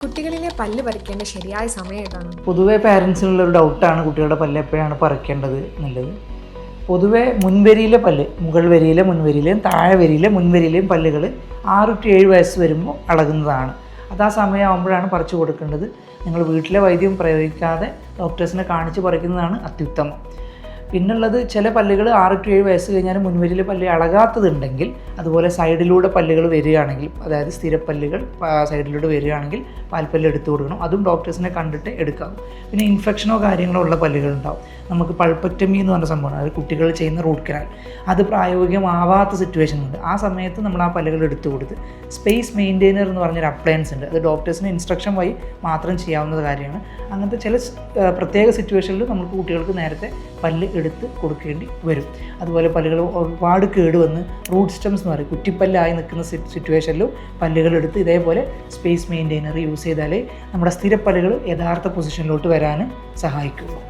കുട്ടികളിലെ പല്ല് പറിക്കേണ്ട ശരിയായ സമയം ഏതാണ്? പൊതുവേ പാരൻസിനുള്ള ഒരു ഡൗട്ടാണ് കുട്ടികളുടെ പല്ല് എപ്പോഴാണ് പറിക്കേണ്ടത് എന്നുള്ളത്. പൊതുവേ മുൻവരിയിലെ പല്ല്, മുകൾ വരിയിലെ മുൻവരിയിലെയും താഴെ വരിയിലെ മുൻവരിയിലെയും പല്ലുകൾ 6 to 7 വയസ്സ് വരുമ്പോൾ അളകുന്നതാണ്. അത് ആ സമയമാകുമ്പോഴാണ് പറിച്ചു കൊടുക്കേണ്ടത്. നിങ്ങൾ വീട്ടിലെ വൈദ്യം പ്രയോഗിക്കാതെ ഡോക്ടേഴ്സിനെ കാണിച്ച് പറിക്കുന്നതാണ് അത്യുത്തമം. പിന്നുള്ളത് ചില പല്ലുകൾ 6 to 7 വയസ്സ് കഴിഞ്ഞാൽ മുൻവരിയിലെ പല്ല് അളകാത്തതുണ്ടെങ്കിൽ, അതുപോലെ സൈഡിലൂടെ പല്ലുകൾ വരികയാണെങ്കിൽ, അതായത് സ്ഥിരപ്പല്ലുകൾ സൈഡിലൂടെ വരികയാണെങ്കിൽ പാൽപ്പല്ല് എടുത്തു കൊടുക്കണം. അതും ഡോക്ടേഴ്സിനെ കണ്ടിട്ട് എടുക്കാം. പിന്നെ ഇൻഫെക്ഷനോ കാര്യങ്ങളോ ഉള്ള പല്ലുകൾ ഉണ്ടാവും. നമുക്ക് പൾപ്പക്ടമി എന്ന് പറഞ്ഞ സംഭവമാണ്, അത് കുട്ടികൾ ചെയ്യുന്ന റൂട്ട് കനാൽ. അത് പ്രായോഗികമാവാത്ത സിറ്റുവേഷൻ ഉണ്ട്. ആ സമയത്ത് നമ്മൾ ആ പല്ലുകൾ എടുത്തു കൊടുത്ത് സ്പേസ് മെയിൻറ്റെയിനർ എന്ന് പറഞ്ഞൊരു അപ്ലയൻസ് ഉണ്ട്. അത് ഡോക്ടേഴ്സിന് ഇൻസ്ട്രക്ഷൻ വഴി മാത്രം ചെയ്യാവുന്ന കാര്യമാണ്. അങ്ങനത്തെ ചില പ്രത്യേക സിറ്റുവേഷനിൽ നമുക്ക് കുട്ടികൾക്ക് നേരത്തെ പല്ല് എടുത്ത് കൊടുക്കേണ്ടി വരും. അതുപോലെ പല്ലുകൾ ഒരുപാട് കേടുവന്ന് റൂട്ട് സ്റ്റെംസ് എന്ന് പറയും, കുറ്റിപ്പല്ലായി നിൽക്കുന്ന സിറ്റുവേഷനിലും പല്ലുകൾ എടുത്ത് ഇതേപോലെ സ്പേസ് മെയിൻറ്റെയിനർ യൂസ് ചെയ്താലേ നമ്മുടെ സ്ഥിരപ്പല്ലുകൾ യഥാർത്ഥ പൊസിഷനിലോട്ട് വരാൻ സഹായിക്കുള്ളൂ.